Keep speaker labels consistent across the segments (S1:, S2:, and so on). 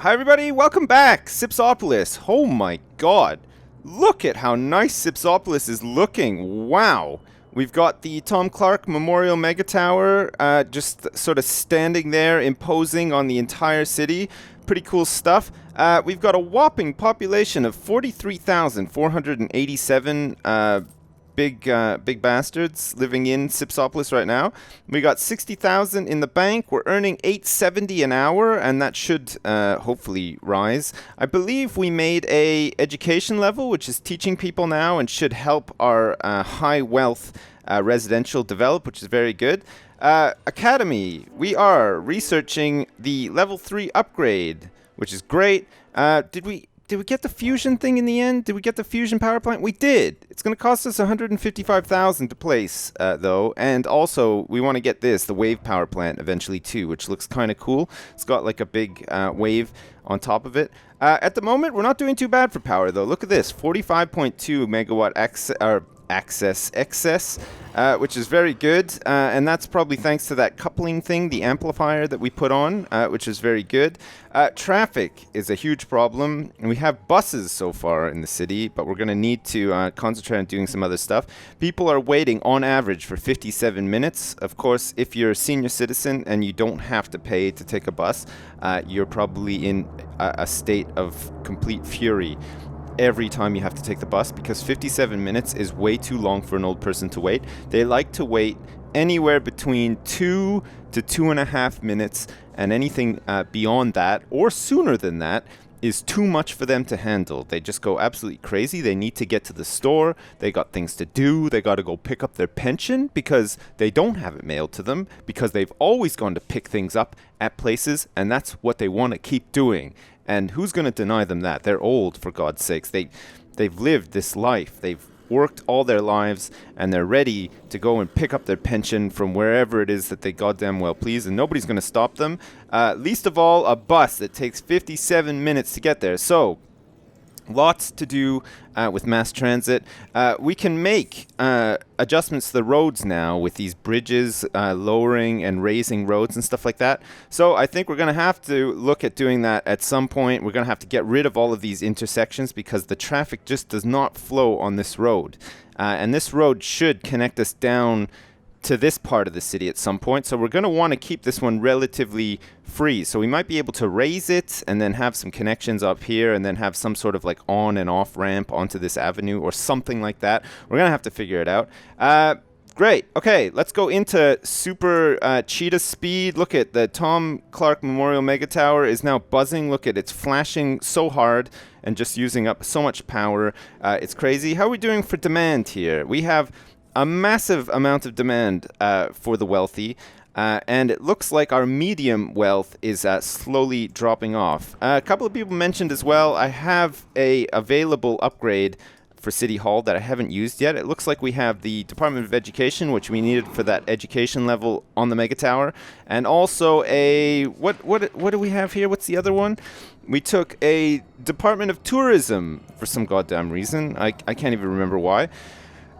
S1: Hi everybody, welcome back! Sipsopolis. Oh my god. Look at how nice Sipsopolis is looking. Wow. We've got the Tom Clark Memorial Mega Tower just sort of standing there, imposing on the entire city. Pretty cool stuff. We've got a whopping population of 43,487 big bastards living in Sipsopolis right now. We got 60,000 in the bank. We're earning $8.70 an hour, and that should hopefully rise. I believe we made a education level, which is teaching people now, and should help our high wealth residential develop, which is very good. Academy, we are researching the level 3 upgrade, which is great. Did we get the fusion thing in the end? Did we get the fusion power plant? We did. It's going to cost us $155,000 to place, though. And also, we want to get this, the wave power plant, eventually, too, which looks kind of cool. It's got like a big wave on top of it. At the moment, we're not doing too bad for power, though. Look at this, 45.2 megawatt excess, which is very good, and that's probably thanks to that coupling thing, the amplifier that we put on, which is very good. Traffic is a huge problem, and we have buses so far in the city, but we're going to need to concentrate on doing some other stuff. People are waiting on average for 57 minutes. Of course, if you're a senior citizen and you don't have to pay to take a bus, you're probably in a state of complete fury every time you have to take the bus, because 57 minutes is way too long for an old person to wait. They like to wait anywhere between 2 to 2.5 minutes, and anything beyond that or sooner than that is too much for them to handle. They just go absolutely crazy. They need to get to the store. They got things to do. They got to go pick up their pension because they don't have it mailed to them, because they've always gone to pick things up at places, and that's what they want to keep doing. And who's going to deny them that? They're old, for God's sakes. They've lived this life. They've worked all their lives, and they're ready to go and pick up their pension from wherever it is that they goddamn well please, and nobody's going to stop them. Least of all, a bus that takes 57 minutes to get there. So, lots to do with mass transit. We can make adjustments to the roads now with these bridges, lowering and raising roads and stuff like that. So I think we're going to have to look at doing that at some point. We're going to have to get rid of all of these intersections because the traffic just does not flow on this road. And this road should connect us down to this part of the city at some point. So we're going to want to keep this one relatively free. So we might be able to raise it and then have some connections up here and then have some sort of like on and off ramp onto this avenue or something like that. We're going to have to figure it out. Great. Okay, let's go into super cheetah speed. Look at the Tom Clark Memorial Mega Tower is now buzzing. Look at it's flashing so hard and just using up so much power. It's crazy. How are we doing for demand here? We have a massive amount of demand for the wealthy, and it looks like our medium wealth is slowly dropping off. A couple of people mentioned as well, I have a available upgrade for City Hall that I haven't used yet. It looks like we have the Department of Education, which we needed for that education level on the Mega Tower, and also a what do we have here? What's the other one? We took a Department of Tourism for some goddamn reason. I can't even remember why.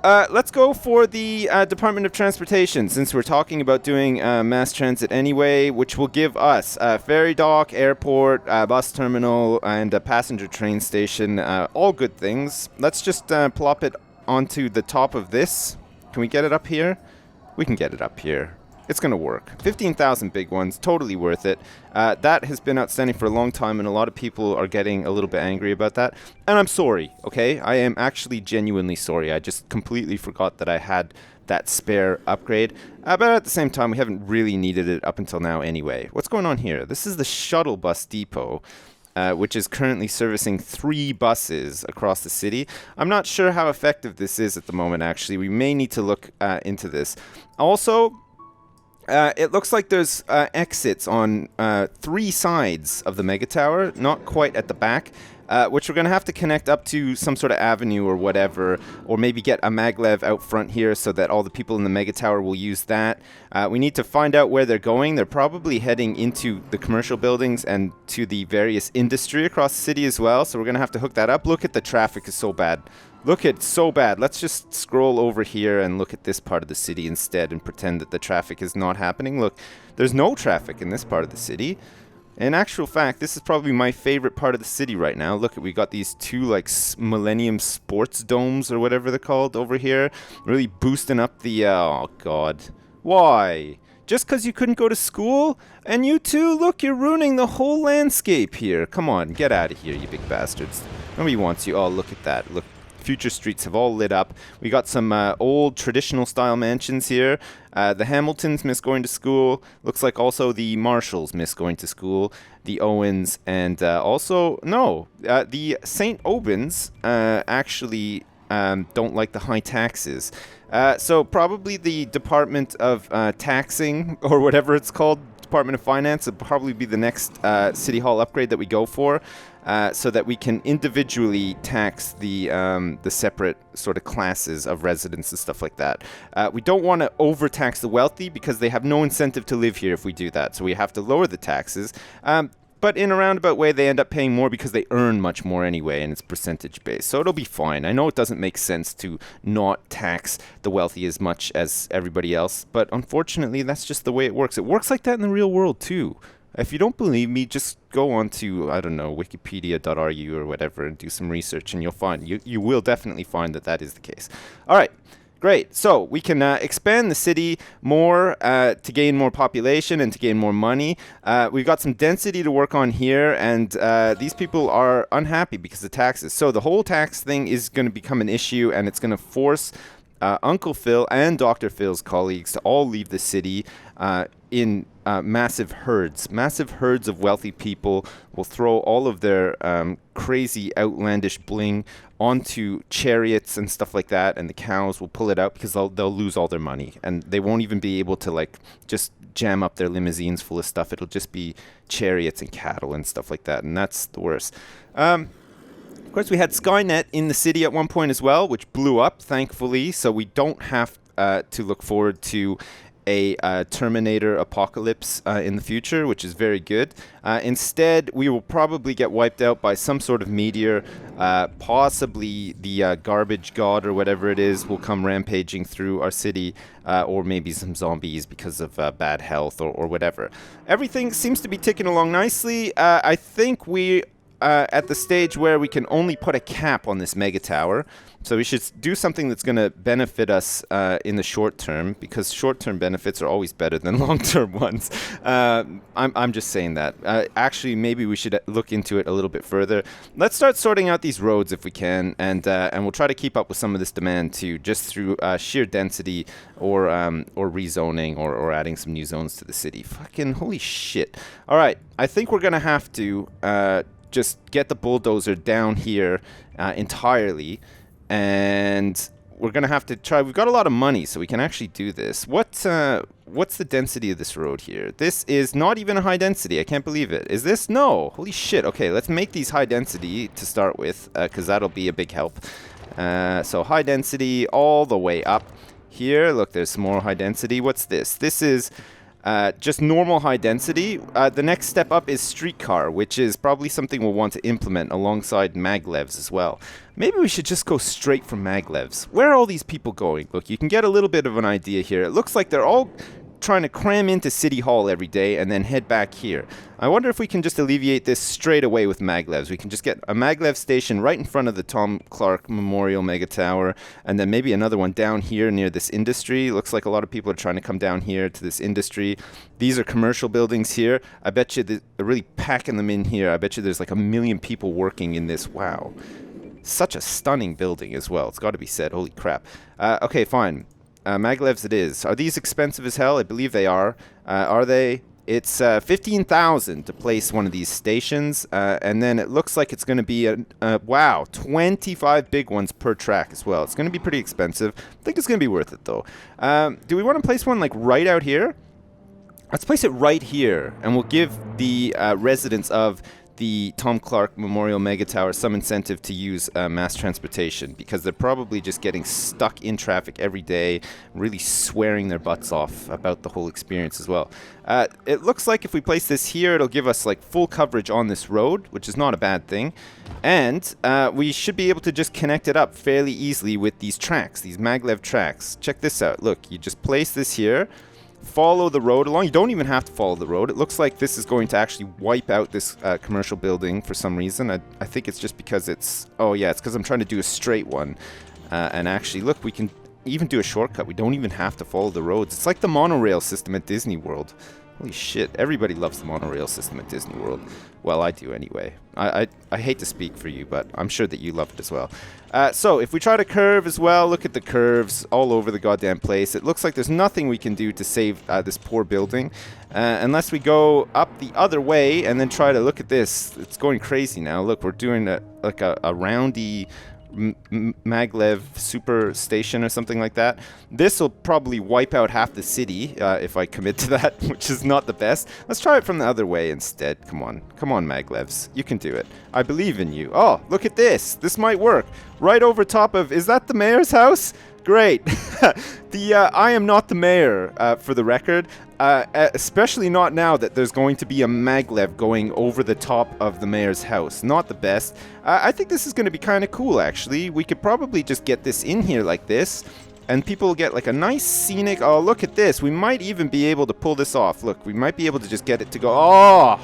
S1: Let's go for the Department of Transportation, since we're talking about doing mass transit anyway, which will give us a ferry dock, airport, bus terminal, and a passenger train station. All good things. Let's just plop it onto the top of this. Can we get it up here? We can get it up here. It's going to work. 15,000 big ones, totally worth it. That has been outstanding for a long time, and a lot of people are getting a little bit angry about that. And I'm sorry, okay? I am actually genuinely sorry. I just completely forgot that I had that spare upgrade. But at the same time, we haven't really needed it up until now anyway. What's going on here? This is the shuttle bus depot, which is currently servicing 3 buses across the city. I'm not sure how effective this is at the moment, actually. We may need to look into this. Also, it looks like there's exits on 3 sides of the Mega Tower, not quite at the back, which we're going to have to connect up to some sort of avenue or whatever, or maybe get a Maglev out front here so that all the people in the Mega Tower will use that. We need to find out where they're going. They're probably heading into the commercial buildings and to the various industry across the city as well, so we're going to have to hook that up. Look at the traffic is so bad. Look, it's so bad. Let's just scroll over here and look at this part of the city instead and pretend that the traffic is not happening. Look, there's no traffic in this part of the city. In actual fact, this is probably my favorite part of the city right now. Look, we got these two like Millennium Sports Domes or whatever they're called over here, really boosting up the. Oh God, why? Just because you couldn't go to school? And you too? Look, you're ruining the whole landscape here. Come on, get out of here, you big bastards. Nobody wants you. Oh, look at that. Look. Future streets have all lit up. We got some old traditional style mansions here. The Hamiltons miss going to school. Looks like also the Marshalls miss going to school. The Owens and the St. Aubins actually don't like the high taxes. So probably the Department of Taxing or whatever it's called, Department of Finance, would probably be the next City Hall upgrade that we go for. So that we can individually tax the separate sort of classes of residents and stuff like that. We don't want to overtax the wealthy because they have no incentive to live here if we do that. So we have to lower the taxes. But in a roundabout way, they end up paying more because they earn much more anyway, and it's percentage based. So it'll be fine. I know it doesn't make sense to not tax the wealthy as much as everybody else, but unfortunately, that's just the way it works. It works like that in the real world too. If you don't believe me, just go on to, I don't know, wikipedia.ru or whatever and do some research and you'll find, you will definitely find that is the case. All right, great. So we can expand the city more to gain more population and to gain more money. We've got some density to work on here, and these people are unhappy because of taxes. So the whole tax thing is going to become an issue, and it's going to force Uncle Phil and Dr. Phil's colleagues to all leave the city in massive herds. Massive herds of wealthy people will throw all of their crazy, outlandish bling onto chariots and stuff like that, and the cows will pull it out because they'll lose all their money, and they won't even be able to like just jam up their limousines full of stuff. It'll just be chariots and cattle and stuff like that, and that's the worst. Of course, we had Skynet in the city at one point as well, which blew up, thankfully, so we don't have to look forward to a Terminator apocalypse in the future, which is very good. Instead, we will probably get wiped out by some sort of meteor. Possibly the garbage god or whatever it is will come rampaging through our city, or maybe some zombies because of bad health or whatever. Everything seems to be ticking along nicely. I think we at the stage where we can only put a cap on this mega tower. So we should do something that's going to benefit us in the short term, because short-term benefits are always better than long-term ones. I'm just saying that. Actually, maybe we should look into it a little bit further. Let's start sorting out these roads if we can, and we'll try to keep up with some of this demand too, just through sheer density or rezoning or adding some new zones to the city. Fucking holy shit. All right, I think we're going to have to just get the bulldozer down here entirely, and we're going to have to try. We've got a lot of money, so we can actually do this. What's the density of this road here? This is not even a high density. I can't believe it. Is this? No. Holy shit. Okay, let's make these high density to start with, because that'll be a big help. So high density all the way up here. Look, there's some more high density. What's this? This is just normal high density. The next step up is streetcar, which is probably something we'll want to implement alongside maglevs as well. Maybe we should just go straight from maglevs. Where are all these people going? Look, you can get a little bit of an idea here. It looks like they're all trying to cram into City Hall every day and then head back here. I wonder if we can just alleviate this straight away with maglevs. We can just get a maglev station right in front of the Tom Clark Memorial Mega Tower, and then maybe another one down here near this industry. Looks like a lot of people are trying to come down here to this industry. These are commercial buildings here. I bet you they're really packing them in here. I bet you there's like 1 million people working in this. Wow. Such a stunning building as well. It's got to be said. Holy crap. Okay, fine. Maglevs it is. Are these expensive as hell? I believe they are. Are they? It's 15,000 to place one of these stations, and then it looks like it's going to be wow, 25 big ones per track as well. It's going to be pretty expensive. I think it's going to be worth it though. Do we want to place one like right out here? Let's place it right here, and we'll give the residents of the Tom Clark Memorial Mega Tower some incentive to use mass transportation, because they're probably just getting stuck in traffic every day, really swearing their butts off about the whole experience as well. It looks like if we place this here, it'll give us like full coverage on this road, which is not a bad thing. And we should be able to just connect it up fairly easily with these tracks, these maglev tracks. Check this out. Look, you just place this here. follow the road along. You don't even have to follow the road. It looks like this is going to actually wipe out this commercial building for some reason. I think it's just because it's... Oh, yeah, it's because I'm trying to do a straight one. And actually, look, we can even do a shortcut. We don't even have to follow the roads. It's like the monorail system at Disney World. Holy shit, everybody loves the monorail system at Disney World. Well, I do anyway. I hate to speak for you, but I'm sure that you love it as well. So, if we try to curve as well, look at the curves all over the goddamn place. It looks like there's nothing we can do to save this poor building. Unless we go up the other way and then try to look at this. It's going crazy now. Look, we're doing a roundy... Maglev super station or something like that. This will probably wipe out half the city if I commit to that, which is not the best. Let's try it from the other way instead. Come on, Maglevs, you can do it. I believe in you. Oh, look at this. This might work. Right over top of... Is that the mayor's house? Great. I am not the mayor, for the record. Especially not now that there's going to be a maglev going over the top of the mayor's house. Not the best. I think this is going to be kind of cool, actually. We could probably just get this in here like this, and people will get like a nice scenic... Oh, look at this. We might even be able to pull this off. Look, we might be able to just get it to go... Oh,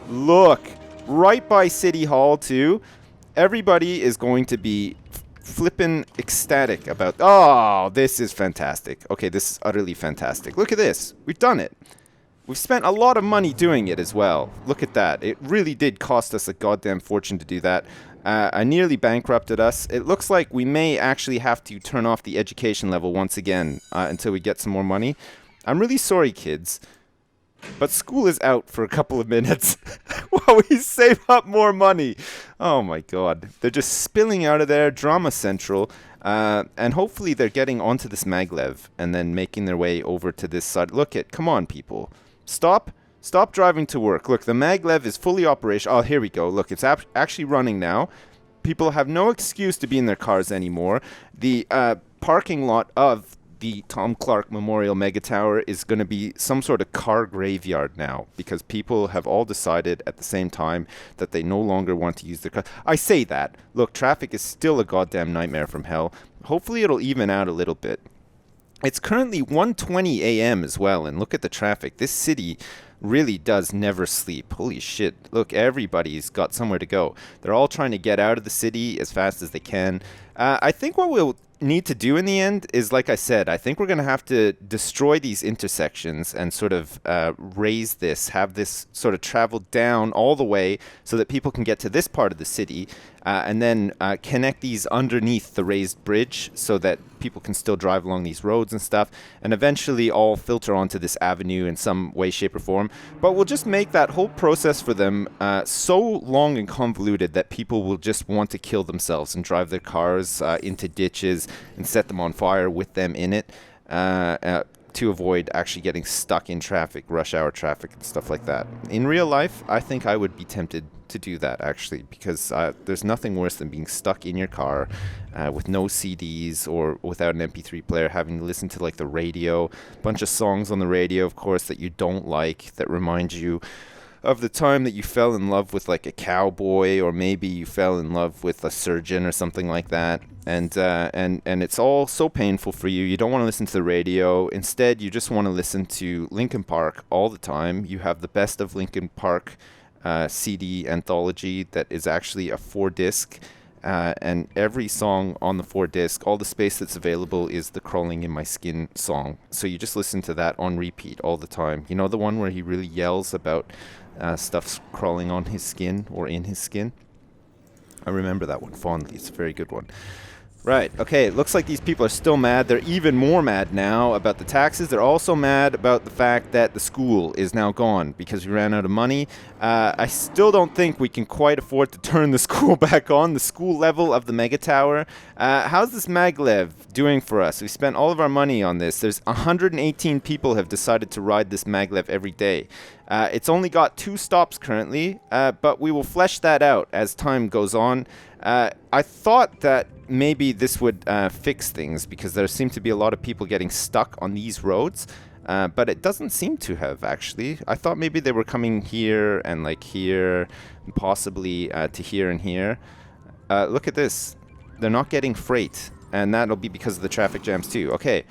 S1: look. Right by City Hall, too. Everybody is going to be... flippin' ecstatic about... Oh, this is fantastic. Okay, this is utterly fantastic. Look at this. We've done it. We've spent a lot of money doing it as well. Look at that. It really did cost us a goddamn fortune to do that. I nearly bankrupted us. It looks like we may actually have to turn off the education level once again until we get some more money. I'm really sorry, kids. But school is out for a couple of minutes while we save up more money. Oh my god. They're just spilling out of there, Drama Central. And hopefully they're getting onto this maglev and then making their way over to this side. Look it. Come on, people. Stop driving to work. Look, the maglev is fully operational. Oh, here we go. Look, it's actually running now. People have no excuse to be in their cars anymore. The parking lot of the Tom Clark Memorial Mega Tower is going to be some sort of car graveyard now because people have all decided at the same time that they no longer want to use their car. I say that. Look, traffic is still a goddamn nightmare from hell. Hopefully it'll even out a little bit. It's currently 1:20 a.m. as well, and look at the traffic. This city really does never sleep. Holy shit. Look, everybody's got somewhere to go. They're all trying to get out of the city as fast as they can. I think what we'll need to do in the end is, like I said, I think we're going to have to destroy these intersections and sort of raise this, have this sort of travel down all the way so that people can get to this part of the city, and then connect these underneath the raised bridge so that people can still drive along these roads and stuff, and eventually all filter onto this avenue in some way, shape, or form. But we'll just make that whole process for them so long and convoluted that people will just want to kill themselves and drive their cars into ditches and set them on fire with them in it to avoid actually getting stuck in traffic, rush hour traffic and stuff like that. In real life, I think I would be tempted to do that, actually, because there's nothing worse than being stuck in your car with no CDs or without an MP3 player, having to listen to like the radio, a bunch of songs on the radio, of course, that you don't like, that remind you of the time that you fell in love with like a cowboy, or maybe you fell in love with a surgeon or something like that, and it's all so painful for you. You don't want to listen to the radio. Instead, you just want to listen to Linkin Park all the time. You have the best of Linkin Park CD anthology that is actually a 4-disc, and every song on the 4-disc, all the space that's available is the Crawling in My Skin song. So you just listen to that on repeat all the time. You know, the one where he really yells about stuff's crawling on his skin or in his skin? I remember that one fondly. It's a very good one. Right, okay, it looks like these people are still mad. They're even more mad now about the taxes. They're also mad about the fact that the school is now gone because we ran out of money. I still don't think we can quite afford to turn the school back on, the school level of the Mega Tower. How's this Maglev doing for us? We spent all of our money on this. There's 118 people have decided to ride this Maglev every day. It's only got 2 stops currently, but we will flesh that out as time goes on. I thought that maybe this would fix things because there seem to be a lot of people getting stuck on these roads, but it doesn't seem to have, actually. I thought maybe they were coming here and like here, and possibly to here and here. Look at this. They're not getting freight, and that'll be because of the traffic jams too. Okay.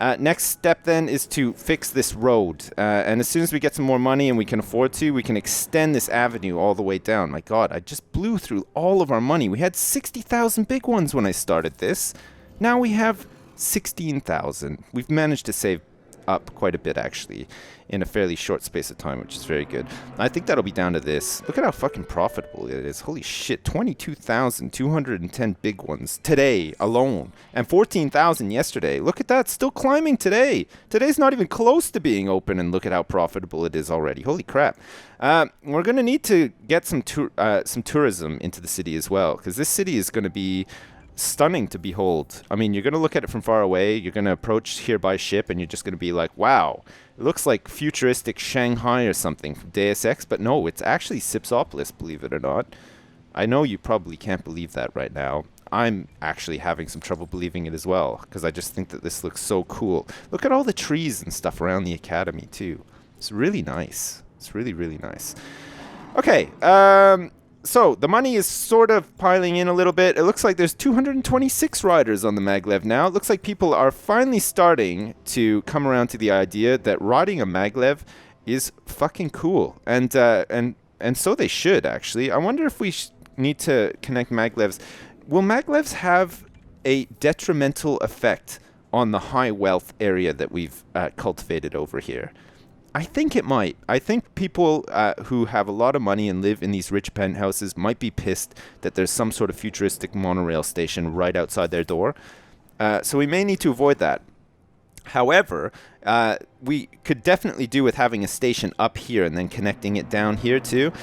S1: Next step then is to fix this road. And as soon as we get some more money and we can afford to, we can extend this avenue all the way down. My God, I just blew through all of our money. We had 60,000 big ones when I started this. Now we have 16,000. We've managed to save up quite a bit, actually, in a fairly short space of time, which is very good. I think that'll be down to this. Look at how fucking profitable it is. Holy shit, 22,210 big ones today alone, and 14,000 yesterday. Look at that, still climbing today. Today's not even close to being open, and look at how profitable it is already. Holy crap. We're going to need to get some tourism into the city as well, because this city is going to be stunning to behold. I mean, you're going to look at it from far away. You're going to approach here by ship, and you're just going to be like, wow, it looks like futuristic Shanghai or something from Deus Ex, but no, it's actually Sipsopolis, believe it or not. I know you probably can't believe that right now. I'm actually having some trouble believing it as well, because I just think that this looks so cool. Look at all the trees and stuff around the academy, too. It's really nice. It's really, really nice. Okay, so, the money is sort of piling in a little bit. It looks like there's 226 riders on the Maglev now. It looks like people are finally starting to come around to the idea that riding a Maglev is fucking cool. And so they should, actually. I wonder if we need to connect Maglevs. Will Maglevs have a detrimental effect on the high wealth area that we've cultivated over here? I think it might. I think people who have a lot of money and live in these rich penthouses might be pissed that there's some sort of futuristic monorail station right outside their door. So we may need to avoid that. However, we could definitely do with having a station up here and then connecting it down here too,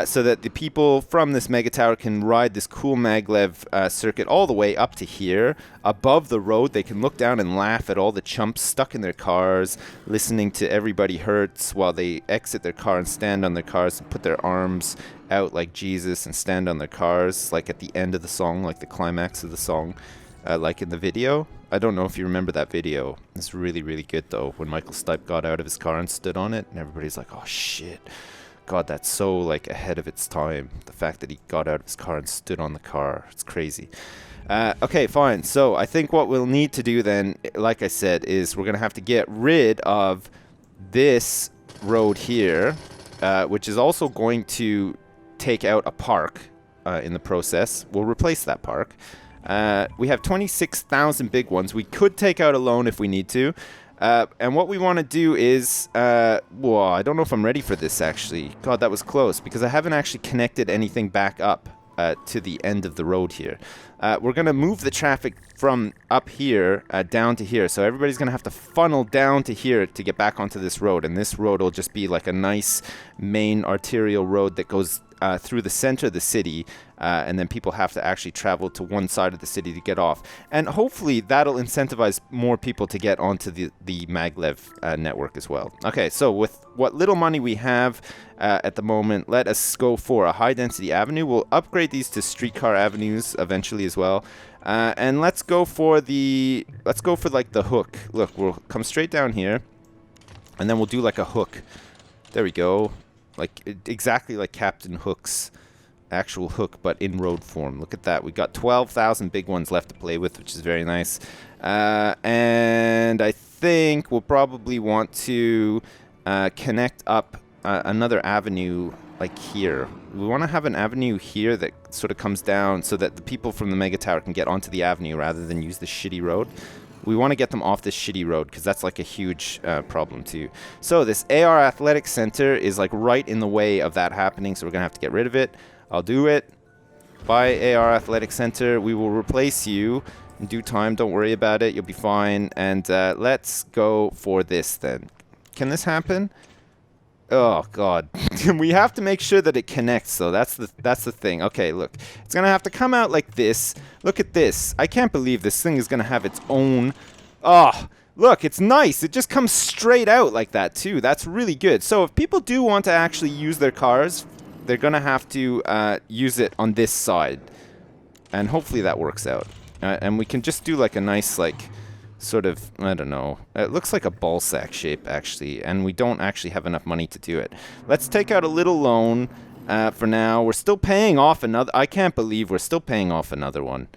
S1: so that the people from this mega tower can ride this cool maglev circuit all the way up to here. Above the road, they can look down and laugh at all the chumps stuck in their cars, listening to Everybody Hurts while they exit their car and stand on their cars and put their arms out like Jesus and stand on their cars, like at the end of the song, like the climax of the song, like in the video. I don't know if you remember that video. It's really, really good, though, when Michael Stipe got out of his car and stood on it, and everybody's like, oh, shit. God, that's so, like, ahead of its time. The fact that he got out of his car and stood on the car. It's crazy. Okay, fine. So I think what we'll need to do then, like I said, is we're going to have to get rid of this road here, which is also going to take out a park in the process. We'll replace that park. We have 26,000 big ones. We could take out a loan if we need to. And what we want to do is... whoa, I don't know if I'm ready for this, actually. God, that was close, because I haven't actually connected anything back up to the end of the road here. We're going to move the traffic from up here down to here. So everybody's going to have to funnel down to here to get back onto this road. And this road will just be like a nice main arterial road that goes through the center of the city, and then people have to actually travel to one side of the city to get off. And hopefully that'll incentivize more people to get onto the Maglev network as well. Okay, so with what little money we have at the moment, let us go for a high-density avenue. We'll upgrade these to streetcar avenues eventually as well. And let's go for like the hook. Look, we'll come straight down here, and then we'll do like a hook. There we go. Like exactly like Captain Hook's actual hook, but in road form. Look at that. We got 12,000 big ones left to play with, which is very nice. And I think we'll probably want to connect up another avenue like here. We want to have an avenue here that sort of comes down so that the people from the mega tower can get onto the avenue rather than use the shitty road. We want to get them off this shitty road because that's like a huge problem too. So this AR Athletic Center is like right in the way of that happening, so we're going to have to get rid of it. I'll do it. Bye, AR Athletic Center. We will replace you in due time. Don't worry about it. You'll be fine. And let's go for this then. Can this happen? Oh, God. We have to make sure that it connects, though. That's the thing. Okay, look. It's going to have to come out like this. Look at this. I can't believe this thing is going to have its own... Oh, look, it's nice. It just comes straight out like that, too. That's really good. So if people do want to actually use their cars, they're going to have to use it on this side. And hopefully that works out. And we can just do like a nice, like... sort of, I don't know. It looks like a ball sack shape, actually, and we don't actually have enough money to do it. Let's take out a little loan for now. We're still paying off another... I can't believe we're still paying off another one.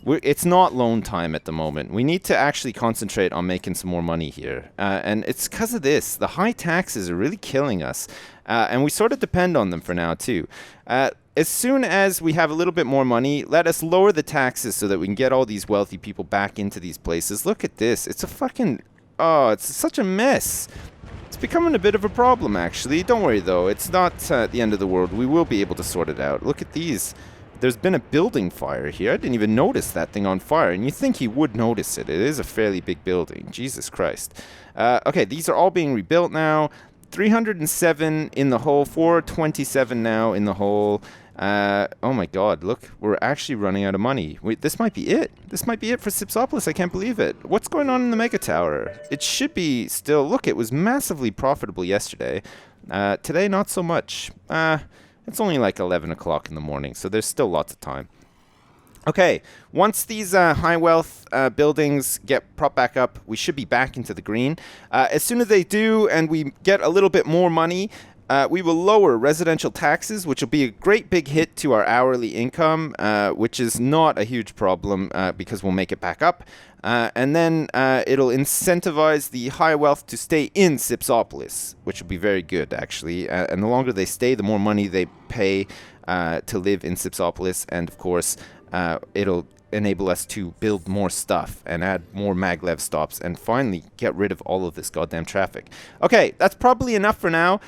S1: It's not loan time at the moment. We need to actually concentrate on making some more money here. And it's because of this. The high taxes are really killing us. And we sort of depend on them for now, too. As soon as we have a little bit more money, let us lower the taxes so that we can get all these wealthy people back into these places. Look at this. It's a fucking... Oh, it's such a mess. It's becoming a bit of a problem, actually. Don't worry, though. It's not the end of the world. We will be able to sort it out. Look at these. There's been a building fire here. I didn't even notice that thing on fire. And you think he would notice it. It is a fairly big building. Jesus Christ. Okay, these are all being rebuilt now. 307 in the hole. 427 now in the hole. Oh my god, look. We're actually running out of money. Wait, this might be it. This might be it for Sipsopolis. I can't believe it. What's going on in the Mega Tower? It should be still... Look, it was massively profitable yesterday. Today, not so much. It's only like 11 o'clock in the morning, so there's still lots of time. Okay, once these high wealth buildings get propped back up, we should be back into the green. As soon as they do and we get a little bit more money, we will lower residential taxes, which will be a great big hit to our hourly income, which is not a huge problem because we'll make it back up. And then it'll incentivize the high wealth to stay in Sipsopolis, which will be very good, actually. And the longer they stay, the more money they pay to live in Sipsopolis. And, of course, it'll enable us to build more stuff and add more maglev stops and finally get rid of all of this goddamn traffic. Okay, that's probably enough for now.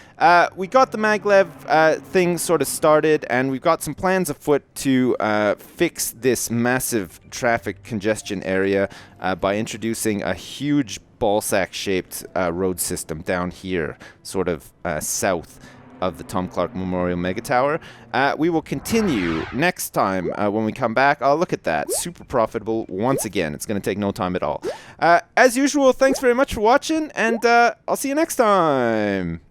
S1: We got the maglev thing sort of started, and we've got some plans afoot to fix this massive traffic congestion area by introducing a huge ballsack-shaped road system down here, sort of south of the Tom Clark Memorial Mega Tower. We will continue next time when we come back. Oh, look at that. Super profitable once again. It's going to take no time at all. As usual, thanks very much for watching, and I'll see you next time.